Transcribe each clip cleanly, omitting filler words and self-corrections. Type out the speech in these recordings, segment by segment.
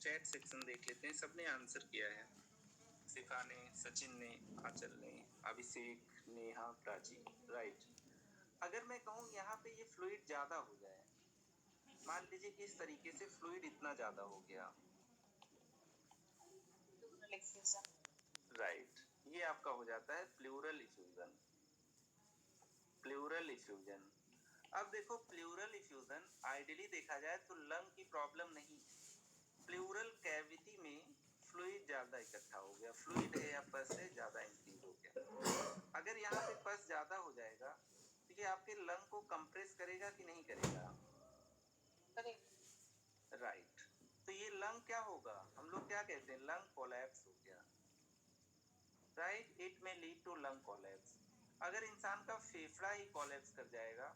Chat section देख लेते हैं। सबने आंसर किया है, शिखा ने, सचिन ने, आंचल ने, अभिषेक, नेहा, प्राची। राइट। अगर मैं कहूँ यहाँ पे ये फ्लूइड ज्यादा हो जाए, मान लीजिए कि इस तरीके से फ्लूइड इतना ज्यादा हो गया, राइट, ये आपका हो जाता है प्लूरल इफ्यूजन। Pleural effusion. अब देखो, प्लूरल इफ्यूजन आइडियली देखा जाए तो लंग की प्रॉब्लम नहीं है। प्लूरल कैविटी में फ्लूइड ज्यादा इकट्ठा हो गया, फ्लूइड है या पस है ज्यादा इंक्रीज हो गया। अगर यहाँ पे पस ज्यादा हो जाएगा तो ये आपके लंग को कंप्रेस करेगा कि नहीं करेगा? राइट। तो ये लंग क्या होगा, हम लोग क्या कहते हैं, लंग कोलैप्स हो गया। राइट, इट में लीड टू लंग कोलैप्स। अगर इंसान का फेफड़ा ही कोलैप्स कर जाएगा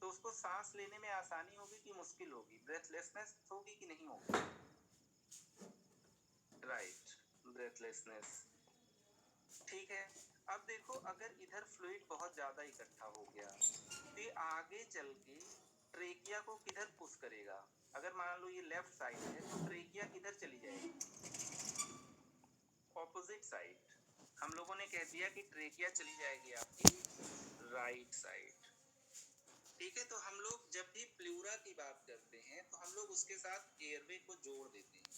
तो उसको सांस लेने में आसानी होगी कि मुश्किल होगी, ब्रेथलेसनेस होगी कि नहीं होगी? Right, breathlessness. ठीक है। अब देखो, अगर इधर फ्लूइड बहुत ज्यादा इकट्ठा हो गया तो ये आगे चल के ट्रेकिया को किधर पुश करेगा? अगर मान लो ये लेफ्ट साइड है तो ट्रेकिया किधर चली जाएगी? Opposite side. हम लोगों ने कह दिया कि ट्रेकिया चली जाएगी आपकी राइट साइड। ठीक है। तो हम लोग जब भी प्लूरा की बात करते हैं तो हम लोग उसके साथ एयरवे को जोड़ देते हैं।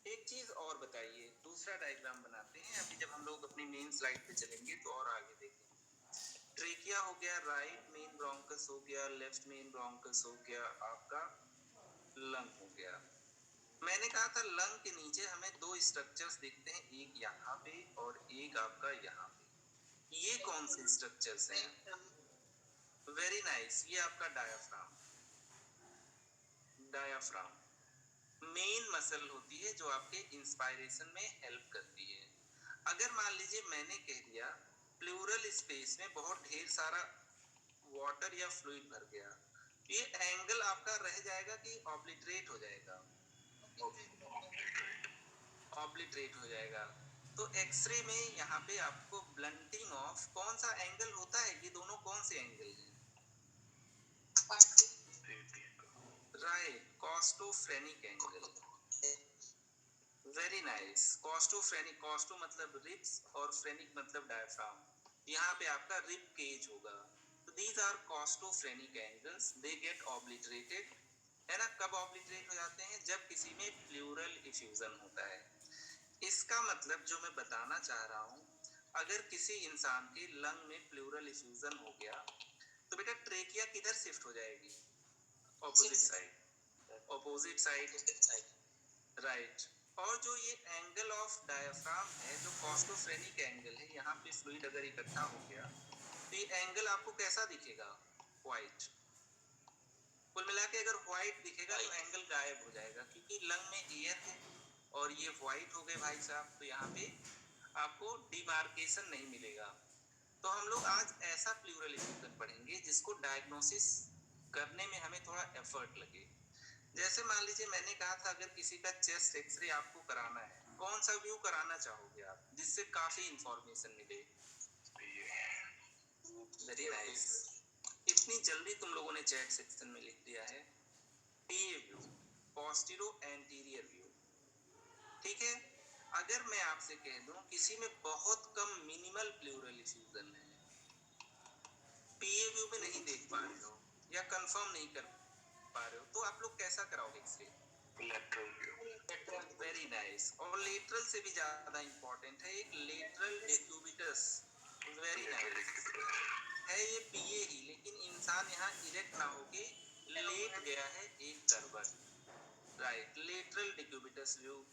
एक चीज और बताइए, दूसरा डायग्राम बनाते हैं अभी जब हम लोग अपनी मेन स्लाइड पे चलेंगे तो और आगे देखेंगे। ट्रेकिया हो गया, राइट मेन ब्रोंकस हो गया, लेफ्ट मेन ब्रोंकस हो गया, आपका लंग हो गया। मैंने कहा था लंग के नीचे हमें दो स्ट्रक्चर्स दिखते हैं, एक यहाँ पे और एक आपका यहाँ पे। ये कौन से स्ट्रक्चर्स हैं? वेरी नाइस, ये आपका डायाफ्राम। डायाफ्राम मेन मसल होती है जो आपके इंस्पायरेशन में हेल्प करती है। अगर मान लीजिए मैंने कह दिया प्लूरल स्पेस में बहुत ढेर सारा वाटर या फ्लूइड भर गया, ये एंगल आपका रह जाएगा कि ऑब्लिटरेट हो जाएगा? ऑब्लिटरेट हो जाएगा। तो एक्सरे में यहाँ पे आपको ब्लंटिंग ऑफ कौन सा एंगल होता है? ये दोनों कौन से एंगल हैं? Right, costophrenic angle. Very nice, costophrenic, costo मतलब रिब्स और फ्रेनिक मतलब डायफ्राम। यहाँ पे आपका रिब केज होगा। तो these are costophrenic angles, they get obliterated, है ना। कब ऑब्लिटरेट हो जाते हैं? जब किसी में प्लूरल इफ्यूजन होता है। इसका मतलब जो मैं बताना चाह रहा हूँ, अगर किसी इंसान के लंग में प्लूरल इफ्यूजन हो गया तो बेटा ट्रेकिया किधर शिफ्ट हो जाएगी? Opposite side. Opposite side, right. और जो ये एंगल ऑफ डायफ्राम है, जो कॉस्टोफ्रेनिक एंगल है, यहाँ पे फ्लूइड अगर इकट्ठा हो गया तो ये एंगल आपको कैसा दिखेगा? व्हाइट। कुल मिला के अगर व्हाइट दिखेगा तो एंगल गायब हो जाएगा, क्योंकि लंग में एयर है और ये व्हाइट हो गए भाई साहब, तो यहाँ पे आपको डिमार्केशन नहीं मिलेगा। तो हम लोग आज ऐसा प्लूरल इफ्यूजन पढ़ेंगे जिसको डायग्नोसिस करने में हमें थोड़ा एफर्ट लगे। जैसे मान लीजिए मैंने कहा था अगर किसी का चेस्ट एक्सरे आपको कराना है, कौन सा व्यू कराना चाहोगे आप जिससे काफी इंफॉर्मेशन मिले? वेरी नाइस, इतनी जल्दी तुम लोगों ने चैट सेक्शन में लिख दिया है। पीए व्यू, पोस्टीरो एंटीरियर व्यू। ठीक है। अगर मैं आपसे कह दूं किसी में बहुत कम मिनिमल प्लूरल इफ्यूजन है, पीए व्यू में नहीं देख पा रहे हो या कंफर्म नहीं कर पा रहे हो, तो आप लोग कैसा कराओगे x ray? Lateral view. Very nice. और लेटरल से भी ज्यादा इंपॉर्टेंट है एक लेटरल डेक्यूबिटस। वेरी नाइस, है ये पीए ही, लेकिन इंसान यहाँ इरेक्ट ना होके लेट गया है एक करवट। Right, lateral decubitus view.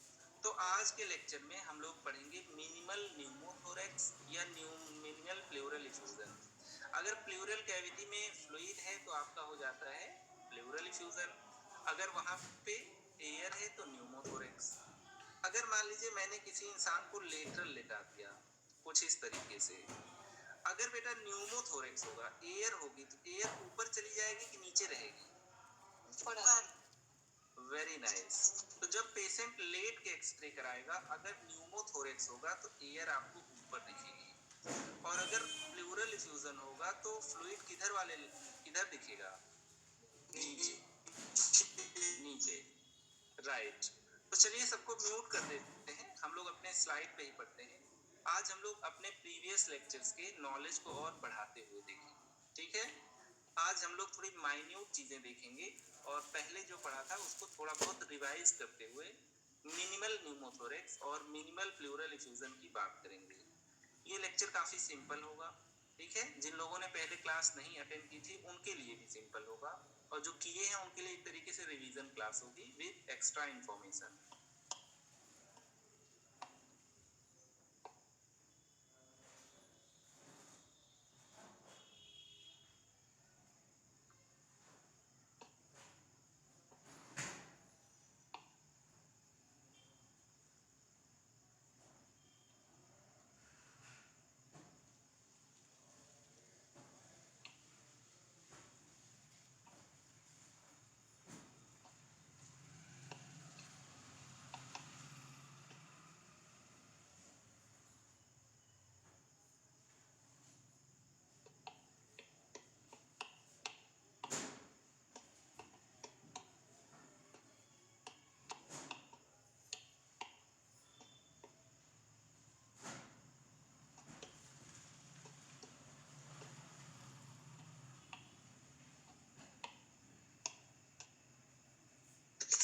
तो आज के लेक्चर में हम लोग पढ़ेंगे मिनिमल न्यूमोथोरैक्स या मिनिमल प्लूरल इफ्यूजन। अगर प्लूरल कैविटी में फ्लूइड है तो आपका हो जाता है प्लूरल इफ्यूजन, अगर वहां पे एयर है तो न्यूमोथोरैक्स। अगर मान लीजिए मैंने किसी इंसान को लेटरल लेटा दिया कुछ इस तरीके से, अगर बेटा न्यूमोथोरैक्स होगा, एयर होगी, तो एयर ऊपर चली जाएगी कि नीचे रहेगी? Very nice. तो जब पेशेंट लेट के एक्सरे कराएगा, अगर न्यूमोथोरैक्स होगा तो एयर आपको ऊपर दिखेगी, और अगर प्लूरल इफ्यूजन होगा तो फ्लूइड किधर दिखेगा? नीचे। नीचे, राइट। तो चलिए सबको म्यूट कर देते हैं, हम लोग अपने स्लाइड पे ही पढ़ते हैं। आज हम लोग अपने प्रीवियस लेक्चर्स के नॉलेज को और बढ़ाते हुए देखेंगे, ठीक है। आज हम लोग थोड़ी माइन्यूट चीजें देखेंगे और पहले जो पढ़ा था उसको थोड़ा बहुत रिवाइज करते हुए मिनिमल न्यूमोथोरेक्स और मिनिमल प्लूरल इफ्यूजन की बात करेंगे। ये लेक्चर काफी सिंपल होगा, ठीक है। जिन लोगों ने पहले क्लास नहीं अटेंड की थी उनके लिए भी सिंपल होगा, और जो किए हैं उनके लिए एक तरीके से रिवीजन क्लास होगी with extra information.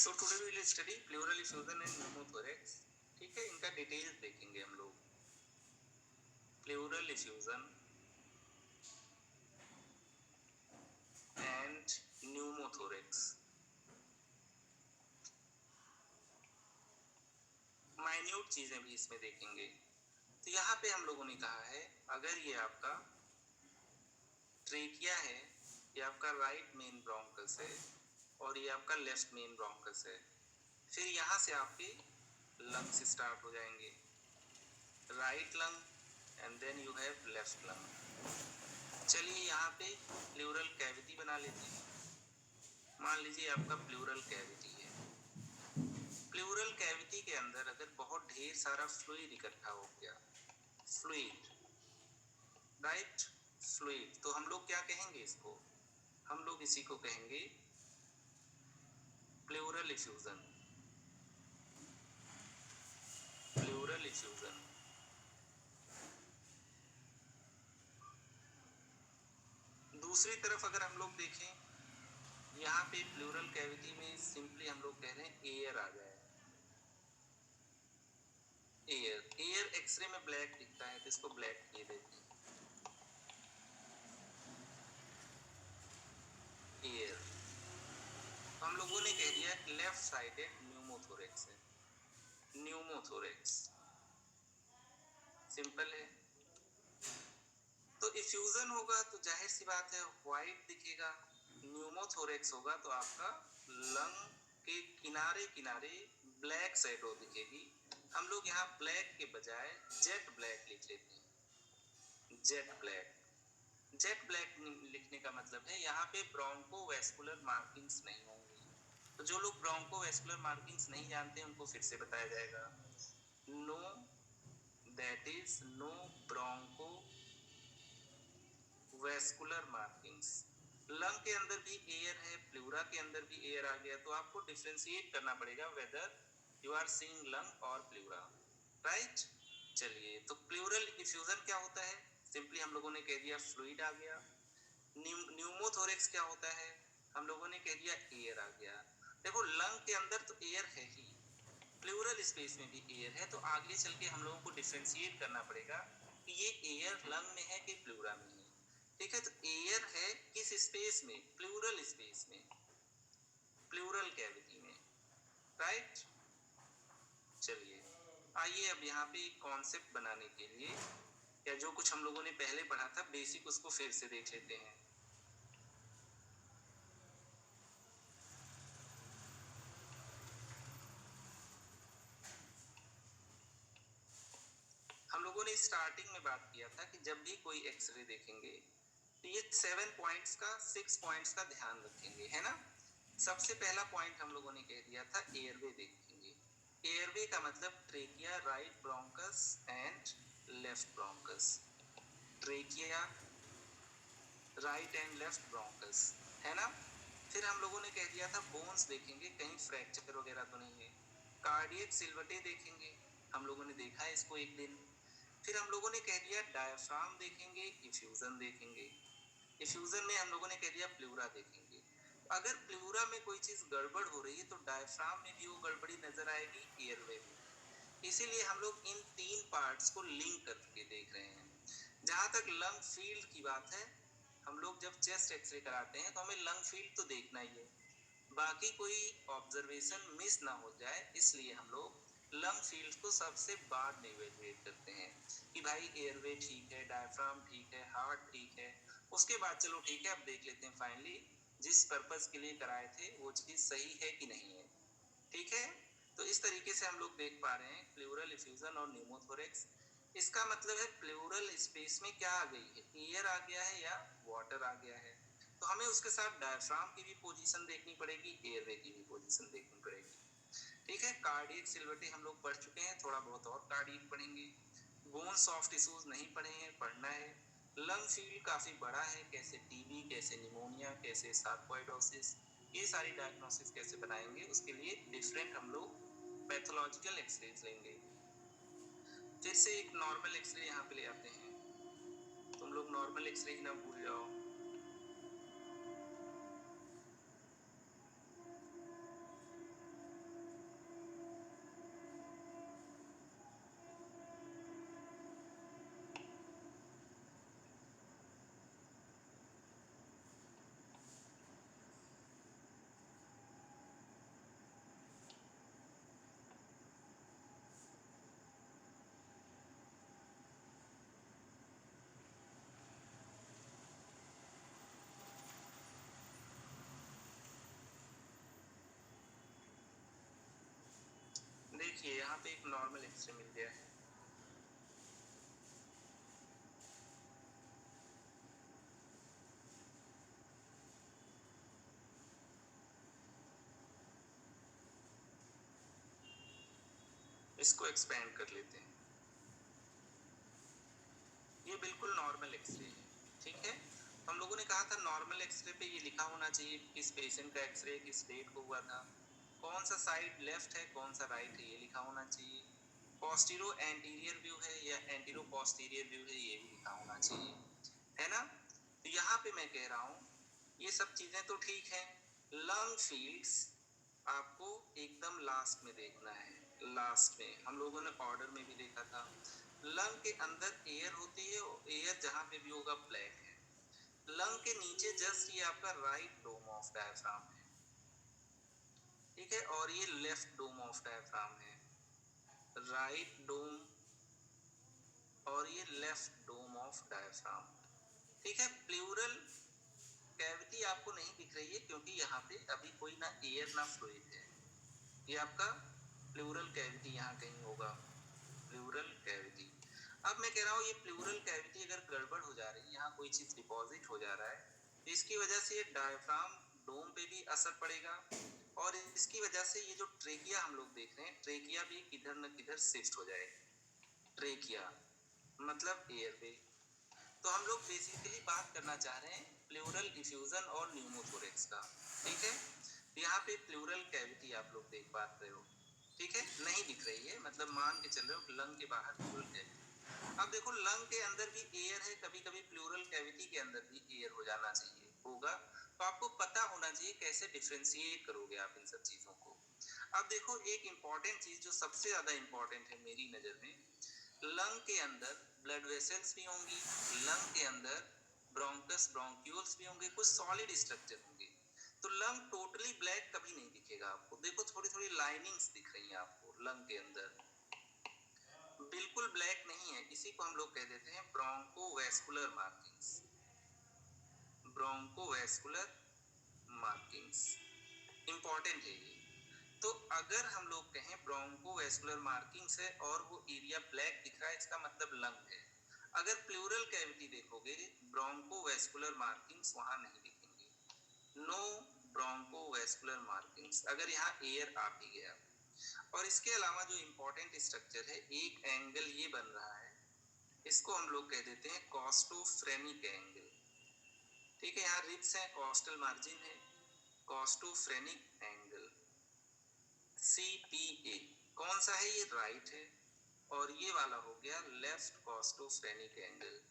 So today we will study pleural effusion and pneumothorax, ठीक है। इनका डिटेल्स देखेंगे हम लोग। Pleural effusion and pneumothorax, minute चीजें भी इसमें देखेंगे। तो यहाँ पे हम लोगों ने कहा है अगर ये आपका ट्रेकिया है, ये आपका राइट मेन ब्रोंकस है और ये आपका लेफ्ट मेन ब्रोंकस है, फिर यहाँ से आपके लंग्स स्टार्ट हो जाएंगे, right lung and then you have left lung. चलिए यहाँ पे प्लूरल कैविटी बना लेते हैं। मान लीजिए आपका प्लूरल कैविटी है। प्लूरल कैविटी के अंदर अगर बहुत ढेर सारा फ्लूइड इकट्ठा हो गया, फ्लूइड, राइट, फ्लूइड, तो हम लोग क्या कहेंगे इसको? हम लोग इसी को कहेंगे प्लूरल इफ्यूजन। Pleural effusion. दूसरी तरफ अगर हम लोग देखें, यहाँ पे प्लूरल कैविटी में सिंपली हम लोग कह रहे हैं एयर आ जाए। एयर, एयर एक्सरे में ब्लैक दिखता है तो इसको ब्लैक किए देते हैं, एयर। तो हम लोगों ने कह दिया कि लेफ्ट साइडेड न्यूमोथोरेक्स है, न्यूमोथोरेक्स, सिंपल है। तो इफ्यूजन होगा तो जाहिर सी बात है व्हाइट दिखेगा, न्यूमोथोरेक्स होगा तो आपका लंग के किनारे किनारे ब्लैक शैडो दिखेगी। हम लोग यहाँ ब्लैक के बजाय जेट ब्लैक लिख लेते हैं, जेट ब्लैक। जेट ब्लैक लिखने का मतलब है यहाँ पे ब्रोंकोवैस्कुलर मार्किंग्स नहीं होंगी। तो जो लोग ब्रोंकोवैस्कुलर मार्किंग्स नहीं जानते उनको फिर से बताया जाएगा, no, that is no bronchovascular markings. Lung के अंदर भी एयर है, प्लूरा के अंदर भी एयर आ गया, तो आपको डिफरेंशिएट करना पड़ेगा whether you are seeing lung और प्लूरा, राइट। चलिए, तो प्लूरल इफ्यूजन क्या होता है? सिंपली हम लोगों ने कह दिया फ्लूइड आ गया। न्यूमोथोरेक्स क्या होता है? हम लोगों ने कह दिया एयर आ गया। देखो लंग के अंदर तो एयर है ही, प्लूरल स्पेस में भी एयर है, तो आगे चल के हम लोगों को डिफरेंशिएट करना पड़ेगा कि ये एयर लंग में है कि प्लूरा में है, ठीक है। तो एयर है किस स्पेस में? प्लूरल स्पेस में, प्लूरल कैविटी में, राइट। चलिए आइए अब यहाँ पे एक कॉन्सेप्ट बनाने के लिए, या जो कुछ हम लोगों ने पहले पढ़ा था बेसिक, उसको फिर से देख लेते हैं। हम लोगों ने स्टार्टिंग में बात किया था कि जब भी कोई एक्सरे देखेंगे तो ये 7 पॉइंट्स का, 6 पॉइंट्स का ध्यान रखेंगे, है ना। सबसे पहला पॉइंट हम लोगों ने कह दिया था एयरवे देखेंगे। एयरवे का मतलब trachea, right bronchus and left bronchus, trachea, right and left bronchus, है ना। फिर हम लोगों ने कह दिया था बोन्स देखेंगे, कहीं फ्रैक्चर वगैरह तो नहीं है। कार्डियक सिलवटे देखेंगे, हम लोगों ने देखा है इसको एक दिन। फिर हम लोगों ने कह दिया डायफ्राम देखेंगे, इफ्यूजन देखेंगे। इफ्यूजन में हम लोगों ने कह दिया प्लूरा देखेंगे। अगर प्लूरा में कोई चीज गड़बड़ हो रही है तो डायफ्राम में भी वो गड़बड़ी नजर आएगी, एयरवे में भी। इसीलिए हम लोग इन तीन पार्ट्स को लिंक करके देख रहे हैं। जहां तक लंग फील्ड की बात है, हम लोग जब चेस्ट एक्सरे कराते हैं तो हमें लंग फील्ड तो देखना ही है, बाकी कोई ऑब्जर्वेशन मिस ना हो जाए, इसलिए हम लोग लंग फील्ड को सबसे बाद में इवेलुएट करते हैं कि भाई एयरवे ठीक है, डायफ्राम ठीक है, हार्ट ठीक है। उसके बाद चलो ठीक है, अब देख लेते हैं फाइनली जिस पर्पस के लिए कराए थे वो चीज सही है कि नहीं है। ठीक है, तो इस तरीके से हम लोग देख पा रहे हैं प्लूरल, इफ्यूजन और न्यूमोथोरेक्स। इसका मतलब है प्लूरल स्पेस में क्या आ गई है, एयर आ गया है या वाटर आ गया है। तो हमें उसके साथ डायफ्राम की भी पोजीशन देखनी पड़ेगी, एयरवे की भी पोजीशन देखनी पड़ेगी। ठीक है, कार्डियक सिलवटे हम लोग पढ़ चुके हैं, थोड़ा बहुत और कार्डियक पढ़ेंगे। बोन सॉफ्ट टिश्यूज नहीं पढ़े हैं, पढ़ना है। लंग फील्ड काफी बड़ा है, कैसे टीबी, कैसे निमोनिया, कैसे सार्कोइडोसिस, ये सारी डायग्नोसिस कैसे बनाएंगे, उसके लिए डिफरेंट हम लोग पैथोलॉजिकल एक्सरेज लेंगे। फिर से एक नॉर्मल एक्सरे यहाँ पे ले आते हैं, तुम लोग नॉर्मल एक्सरे ही ना भूल जाओ। देखिए यहाँ पे एक नॉर्मल एक्सरे मिल गया है, इसको एक्सपेंड कर लेते हैं। ये बिल्कुल नॉर्मल एक्सरे है, ठीक है। हम लोगों ने कहा था नॉर्मल एक्सरे पे ये लिखा होना चाहिए किस पेशेंट का एक्सरे किस डेट को हुआ था, कौन सा साइड लेफ्ट है कौन सा राइट है, ये लिखा होना चाहिए। पोस्टीरो एंटीरियर व्यू है या एंटीरो पोस्टीरियर व्यू है, ये भी लिखा होना चाहिए, है ना। तो यहाँ पे मैं कह रहा हूँ ये सब चीजें तो ठीक है। लंग फील्ड्स आपको एकदम लास्ट में देखना है। लास्ट में हम लोगों ने ऑर्डर में भी देखा था, लंग के अंदर एयर होती है और एयर जहां पे भी होगा ब्लैक है। लंग के नीचे जस्ट ये आपका राइट डोम ऑफ डायफ्राम है, ठीक है, और ये लेफ्ट डोम ऑफ डायफ्राम है। राइट डोम और ये लेफ्ट डोम ऑफ डायफ्राम, ठीक है। प्लूरल कैविटी आपको नहीं दिख रही है क्योंकि यहाँ पे अभी कोई ना एयर ना फ्लूइड है। ये आपका प्लूरल कैविटी यहाँ कहीं होगा, प्लूरल कैविटी। अब मैं कह रहा हूँ ये प्लूरल कैविटी अगर गड़बड़ हो जा रही है, यहाँ कोई चीज डिपॉजिट हो जा रहा है, तो इसकी वजह से ये डायफ्राम डोम पे भी असर पड़ेगा और इसकी वजह से ये जो ट्रेकिया हम लोग देख रहे हैं, ट्रेकिया भी किधर न किधर शिफ्ट हो जाएगा। ट्रेकिया मतलब एयरवे। तो हम लोग बेसिकली बात करना चाह रहे हैं प्लूरल, डिफ्यूजन और न्यूमोथोरेक्स का, ठीक है। यहाँ पे प्लूरल कैविटी आप लोग देख पा रहे हो, ठीक है, नहीं दिख रही है, मतलब मान के चल रहे हो लंग के बाहर प्लूरल कैविटी। अब देखो लंग के अंदर भी एयर है, कभी कभी प्लूरल कैविटी के अंदर भी एयर हो जाना चाहिए, होगा। तो आपको पता होना चाहिए कैसे डिफरेंशिएट करोगे आप इन सब चीजों को। अब देखो एक इंपॉर्टेंट चीज जो सबसे ज्यादा इंपॉर्टेंट है मेरी नजर में, लंग के अंदर ब्लड वेसल्स भी होंगी, लंग के अंदर ब्रोंकस ब्रोंक्यूल्स भी होंगे, कुछ सॉलिड स्ट्रक्चर होंगे। तो लंग टोटली ब्लैक कभी नहीं दिखेगा आपको, देखो थोड़ी थोड़ी लाइनिंग्स दिख रही हैं आपको लंग के अंदर, बिल्कुल ब्लैक नहीं है। इसी को हम लोग कह देते हैं ब्रोंकोवैस्कुलर मार्किंग्स, ब्रोंकोवैस्कुलर मार्किंग्स, इंपॉर्टेंट है ये। तो अगर हम लोग कहें ब्रोंकोवैस्कुलर मार्किंग्स है और वो एरिया ब्लैक दिख रहा है, इसका मतलब लंग है। अगर प्लूरल कैविटी देखोगे ब्रोंकोवैस्कुलर मार्किंग्स वहां नहीं दिखेंगे, नो ब्रोंकोवैस्कुलर मार्किंग्स, अगर यहाँ एयर आ भी गया। और इसके अलावा जो इंपॉर्टेंट स्ट्रक्चर है, एक एंगल ये बन रहा है, इसको हम लोग कह देते हैं कॉस्टोफ्रेनिक एंगल, ठीक है। यहाँ रिब्स है, कॉस्टल मार्जिन है, कॉस्टोफ्रेनिक एंगल CPA, कौन सा है ये? राइट है। और ये वाला हो गया लेफ्ट कॉस्टोफ्रेनिक एंगल।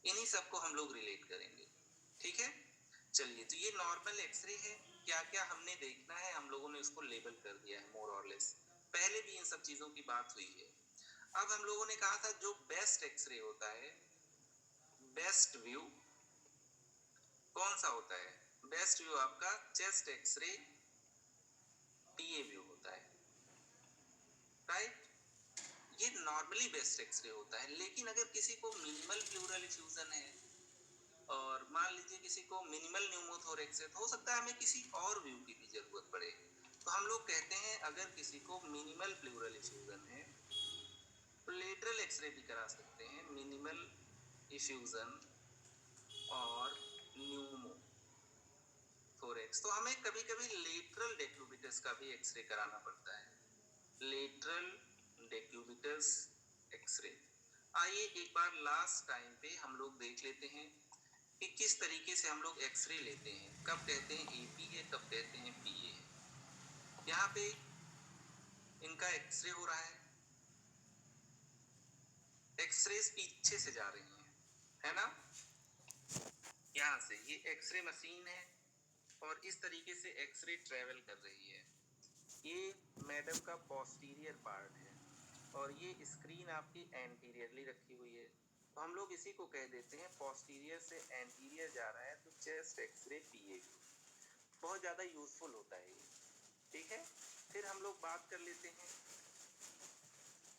इन्हीं सबको हम लोग रिलेट करेंगे, ठीक है। चलिए, तो ये नॉर्मल एक्सरे है। क्या क्या हमने देखना है हम लोगों ने उसको लेबल कर दिया है मोर और लेस। पहले भी इन सब चीजों की बात हुई है। अब हम लोगों ने कहा था जो बेस्ट एक्सरे होता है, बेस्ट व्यू कौन सा होता है? बेस्ट व्यू आपका चेस्ट एक्सरे पीए व्यू होता है, राइट। ये नॉर्मली बेस्ट एक्सरे होता है। लेकिन अगर किसी को मिनिमल प्लूरल इफ्यूजन है और मान लीजिए किसी को मिनिमल न्यूमोथोरेक्स है, तो हो सकता है हमें किसी और व्यू की भी जरूरत पड़े। तो हम लोग कहते हैं अगर किसी को मिनिमल प्लूरल इफ्यूजन है तो लेटरल एक्सरे भी करा सकते हैं, मिनिमल इफ्यूजन और न्यूमोथोरेक्स। तो हमें कभी कभी लेटरल डेक्यूबिटस का भी एक्सरे कराना पड़ता है, लेटरल डेक्यूबिटस एक्सरे। आइए एक बार लास्ट टाइम पे हम लोग देख लेते हैं कि किस तरीके से हम लोग एक्सरे लेते हैं, कब कहते हैं एपी है, कब कहते हैं पीए है। यहाँ पे इनका एक्सरे हो रहा है, एक्सरेज पीछे से जा रही है ना। यहाँ से ये एक्सरे मशीन है और इस तरीके से एक्सरे ट्रेवल कर रही है। ये मैडम का पोस्टीरियर पार्ट है और ये स्क्रीन आपकी एंटीरियरली रखी हुई है। तो हम लोग इसी को कह देते हैं पोस्टीरियर से एंटीरियर जा रहा है तो चेस्ट एक्सरे पीए। बहुत ज़्यादा यूजफुल होता है ये, ठीक है। फिर हम लोग बात कर लेते हैं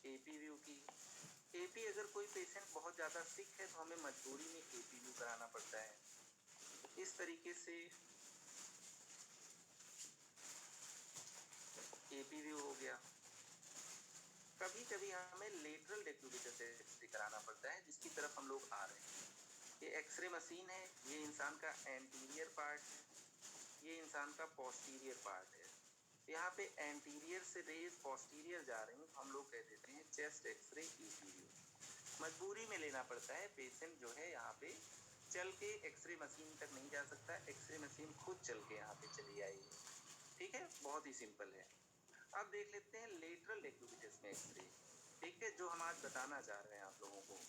एपी व्यू की। एपी अगर कोई पेशेंट बहुत ज़्यादा सिक है तो हमें मजबूरी में एपी व्यू कराना पड़ता है। इस तरीके से एपी व्यू हो गया। कभी कभी हमें लेटरल डेक्यूबिटस एक्सरे कराना पड़ता है, जिसकी तरफ हम लोग आ रहे हैं। ये एक्सरे मशीन है, ये इंसान का एंटीरियर पार्ट है, ये इंसान का पोस्टीरियर पार्ट है। यहाँ पे एंटीरियर से रेज पोस्टीरियर जा रही हैं तो हम लोग कह देते हैं चेस्ट एक्सरे ईपी व्यू। मजबूरी में लेना पड़ता है, पेशेंट जो है यहाँ पे चल के एक्सरे मशीन तक नहीं जा सकता, एक्सरे मशीन खुद चल के यहाँ पे चली आएगी, ठीक है। बहुत ही सिंपल है। अब देख लेते हैं लेटरल डेक्यूबिटस में एक्सरे, ठीक है, जो हम आज बताना चाह रहे हैं आप लोगों को।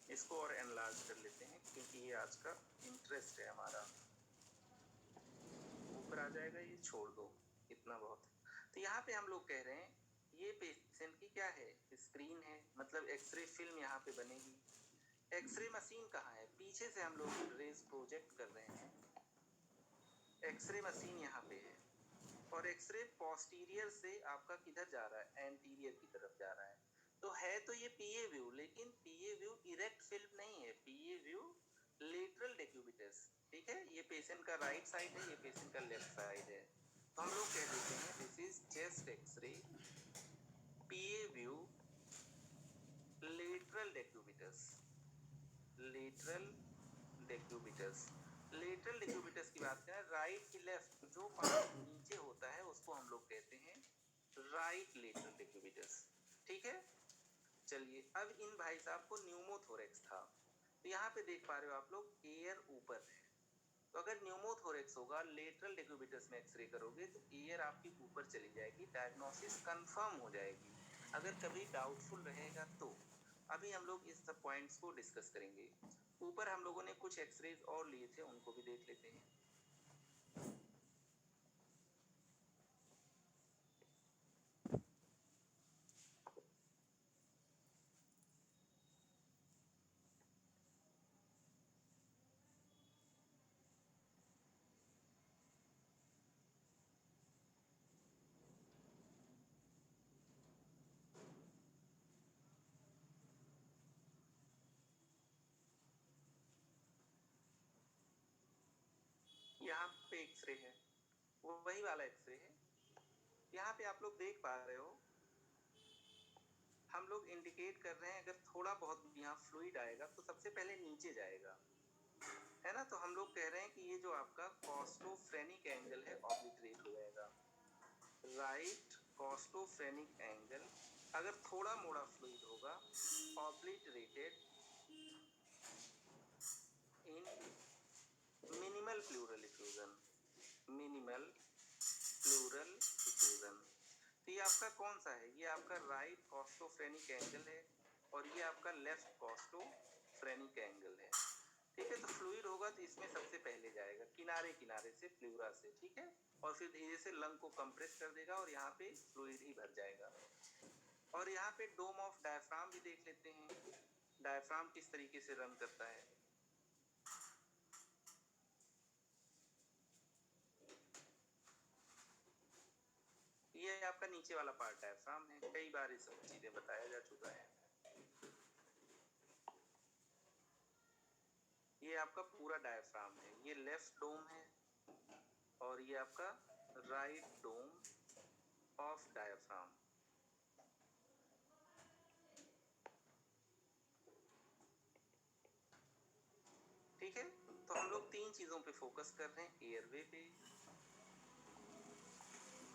इसको और एनलार्ज कर लेते हैं क्योंकि ये आज का इंटरेस्ट है हमारा। ऊपर आ जाएगा, ये छोड़ दो, इतना बहुत। तो यहाँ पे हम लोग कह रहे हैं ये पेशेंट की क्या है, स्क्रीन है, मतलब एक्सरे फिल्म यहाँ पे बनेगी। एक्सरे मशीन कहाँ है? पीछे से हम लोग रेज प्रोजेक्ट कर रहे हैं, एक्सरे मशीन यहाँ पे है और एक्सरे पोस्टीरियर से आपका किधर जा रहा है? एंटीरियर की तरफ जा रहा है। तो है तो ये पीए व्यू, लेकिन पीए व्यू इरेक्ट फिल्म नहीं है, पीए व्यू लेटरल डेक्यूबिटस, ठीक है। ये पेशेंट का राइट साइड है, ये पेशेंट का लेफ्ट साइड है। तो हम लोग कह देते हैं this is chest x-ray PA view lateral decubitus, lateral decubitus. Lateral decubitus की बात करें, राइट की लेफ्ट जो पार्ट नीचे होता है उसको हम लोग कहते हैं राइट लेटरल डेक्यूबिटस, ठीक है। चलिए, अब इन भाई साहब को न्यूमोथोरेक्स था, तो यहाँ पे देख पा रहे हो आप लोग एयर ऊपर है। तो अगर न्यूमोथोरेक्स होगा, लेटरल डेक्यूबिटस में एक्सरे करोगे तो एयर आपकी ऊपर चली जाएगी, डायग्नोसिस कंफर्म हो जाएगी। अगर कभी डाउटफुल रहेगा तो अभी हम लोग इस सब पॉइंट्स को डिस्कस करेंगे। ऊपर हम लोगों ने कुछ एक्सरेज और लिए थे, उनको भी देख लेते हैं। यहाँ पे एक्सरे है, वो वही वाला एक्सरे है। यहाँ पे आप लोग देख पा रहे हो, हम लोग इंडिकेट कर रहे हैं अगर थोड़ा बहुत यहाँ फ्लूइड आएगा तो सबसे पहले नीचे जाएगा, है ना। तो हम लोग कह रहे हैं कि ये जो आपका कॉस्टोफ्रेनिक एंगल है ऑब्लिटरेट हो जाएगा, राइट कॉस्टोफ्रेनिक एंगल। अगर थोड़ा मोड़ा फ्लूइड होगा, obliterated in minimal pleural effusion, minimal minimal pleural diffusion. तो ये आपका कौन सा है? ये आपका राइट कॉस्टोफ्रेनिक एंगल है और ये आपका लेफ्ट कॉस्टोफ्रेनिक एंगल है। ठीक है, तो फ्लूइड होगा तो इसमें सबसे पहले जाएगा किनारे किनारे से, प्लूरा से, ठीक है, और फिर धीरे से लंग को कंप्रेस कर देगा और यहाँ पे फ्लूइड ही भर जाएगा। और यहाँ पे डोम ऑफ डायफ्राम भी देख लेते हैं, डायफ्राम किस तरीके से रन करता है। ये आपका नीचे वाला पार्ट डायफ्राम है, कई बार ये सब चीजें बताया जा चुका है। ये आपका पूरा डायफ्राम है, ये लेफ्ट डोम है और ये आपका राइट डोम ऑफ डायफ्राम। ठीक है, तो हम लोग तीन चीजों पे फोकस कर रहे हैं, एयरवे पे,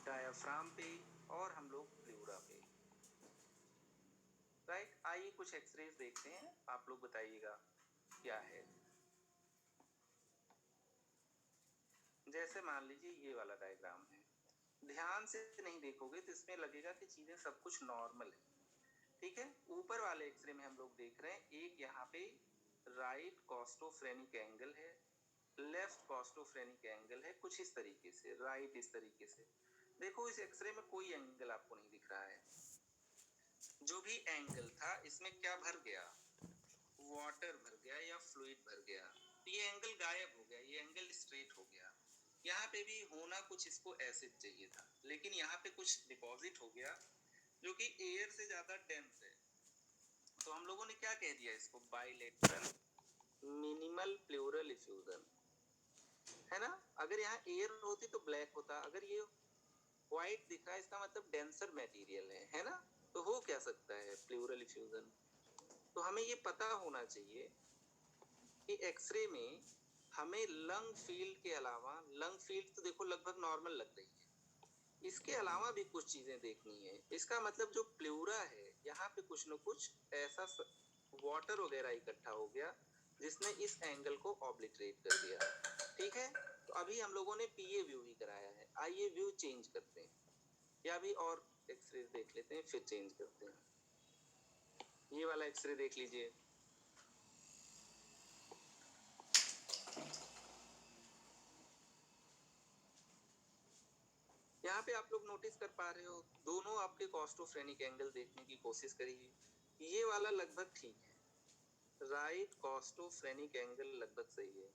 डायफ्राम पे और हम लोग प्लूरा पे। राइट, आइए कुछ एक्सरेज देखते हैं, आप लोग बताइएगा क्या है। जैसे मान लीजिए ये वाला डायग्राम है, ध्यान से नहीं देखोगे तो इसमें लगेगा कि चीजें सब कुछ नॉर्मल है। ठीक है, ऊपर वाले एक्सरे में हम लोग देख रहे हैं एक यहाँ पे राइट कॉस्टोफ्रेनिक एंगल है, लेफ्ट कॉस्टोफ्रेनिक एंगल है, कुछ इस तरीके से, राइट इस तरीके से। देखो इस एक्सरे में कोई एंगल आपको नहीं दिख रहा है। जो भी एंगल था इसमें क्या भर गया? वाटर भर गया या फ्लूइड भर गया। तो ये एंगल गायब हो गया, ये एंगल स्ट्रेट हो गया। यहाँ पे भी होना कुछ इसको ऐसे चाहिए था, लेकिन यहाँ पे कुछ डिपॉजिट हो गया जो कि एयर से ज्यादा डेंस है। तो हम लोगों ने क्या कह दिया इसको? बाइलेटरल मिनिमल प्लूरल इफ्यूजन, है ना। अगर यहाँ एयर होती तो ब्लैक होता, अगर ये व्हाइट दिख रहा है इसका मतलब डेंसर मटेरियल है ना। तो हो क्या सकता है? Pleural effusion. तो हमें ये पता होना चाहिए कि एक्सरे में हमें लंग फील्ड के अलावा, लंग फील्ड तो देखो लगभग नॉर्मल लग रही है, इसके अलावा भी कुछ चीजें देखनी है। इसका मतलब जो प्लूरा है यहाँ पे कुछ न कुछ ऐसा वाटर वगैरह इकट्ठा हो गया जिसने इस एंगल को ऑब्लिटरेट कर दिया। ठीक है, तो अभी हम लोगों ने पीए व्यू ही कराया है, आइए व्यू चेंज करते हैं या अभी और एक्सरे देख लेते हैं फिर चेंज करते हैं। ये वाला एक्सरे देख लीजिए, यहाँ पे आप लोग नोटिस कर पा रहे हो दोनों आपके कॉस्टोफ्रेनिक एंगल देखने की कोशिश करिए। ये वाला लगभग ठीक है, राइट कॉस्टोफ्रेनिक एंगल लगभग सही है,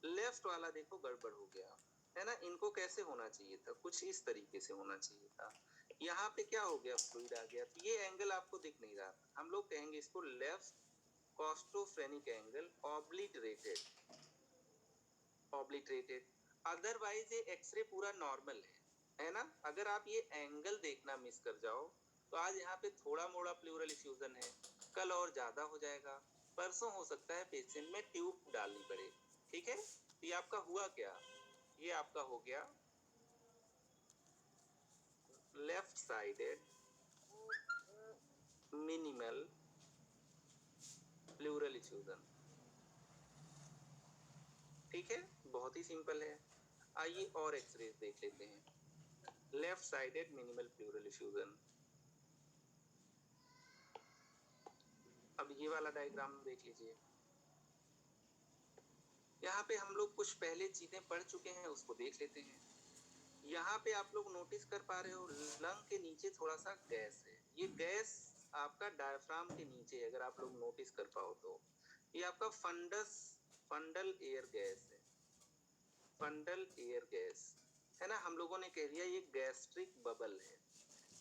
लेफ्ट वाला देखो गड़बड़ हो गया, है ना। इनको कैसे होना चाहिए था? कुछ इस तरीके से होना चाहिए था। यहाँ पे क्या हो गया? फ्लूइड आ गया, तो ये एंगल आपको दिख नहीं रहा। हम लोग कहेंगे इसको left costophrenic angle obliterated, obliterated. Otherwise ये एक्सरे पूरा नॉर्मल है ना। अगर आप ये एंगल देखना मिस कर जाओ तो आज यहाँ पे थोड़ा मोड़ा प्लूरल इफ्यूजन है, कल और ज्यादा हो जाएगा, परसों हो सकता है पेशेंट में ट्यूब डालनी पड़े। ठीक है, तो ये आपका हुआ क्या? ये आपका हो गया left sided minimal pleural effusion. ठीक है, बहुत ही सिंपल है। आइए और एक्सरेज देख लेते हैं, left sided minimal pleural effusion. अब ये वाला डायग्राम देख लीजिए, यहाँ पे हम लोग कुछ पहले चीजें पढ़ चुके हैं उसको देख लेते हैं। यहाँ पे आप लोग नोटिस कर पा रहे हो लंग के नीचे थोड़ा सा गैस है, ये गैस आपका डायफ्राम के नीचे, अगर आप लोग नोटिस कर पाओ तो ये आपका फंडल एयर गैस है, फंडल एयर गैस, है ना। हम लोगों ने कह दिया ये गैस्ट्रिक बबल है,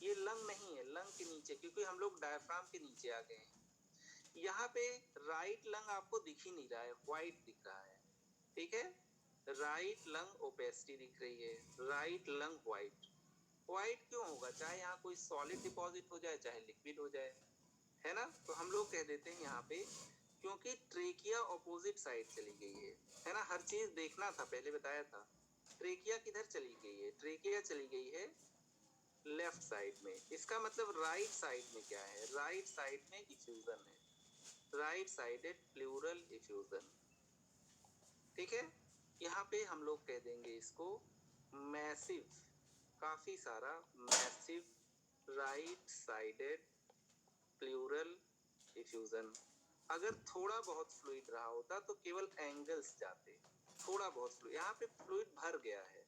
ये लंग नहीं है, लंग के नीचे, क्योंकि हम लोग डायफ्राम के नीचे आ गए हैं। यहाँ पे राइट लंग आपको दिख ही नहीं रहा है, व्हाइट दिख रहा है। ठीक है, राइट लंग ओपेसिटी दिख रही है, राइट लंग व्हाइट। व्हाइट क्यों होगा? चाहे यहाँ कोई सॉलिड डिपॉजिट हो जाए चाहे लिक्विड हो जाए, है ना। तो हम लोग कह देते हैं यहाँ पे क्योंकि ट्रेकिया ऑपोजिट साइड चली गई है ना। हर चीज देखना था, पहले बताया था। ट्रेकिया किधर चली गई है? ट्रेकिया चली गई है लेफ्ट साइड में। इसका मतलब राइट साइड में क्या है? राइट साइड में इफ्यूजन है, राइट साइडेड प्लूरल इफ्यूजन। ठीक है, यहाँ पे हम लोग कह देंगे इसको मैसिव, काफी सारा massive right sided pleural effusion. अगर थोड़ा बहुत फ्लूइड रहा होता तो केवल एंगल्स जाते, थोड़ा बहुत फ्लूइड, यहाँ पे फ्लूइड भर गया है,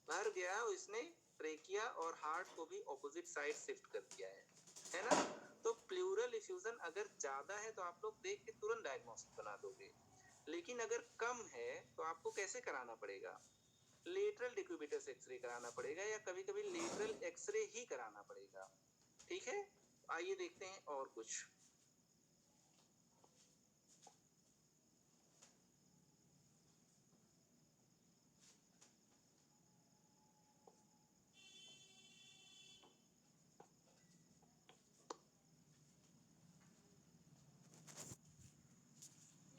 भर गया और इसने ट्रेकिया और हार्ट को भी ऑपोजिट साइड शिफ्ट कर दिया है ना। तो प्लूरल इफ्यूजन अगर ज्यादा है तो आप लोग देख के तुरंत डायग्नोसिस बना दोगे, लेकिन अगर कम है तो आपको कैसे कराना पड़ेगा, लेटरल डिक्यूबिटस एक्सरे कराना पड़ेगा या कभी कभी लेटरल एक्सरे ही कराना पड़ेगा। ठीक है, आइए देखते हैं और कुछ।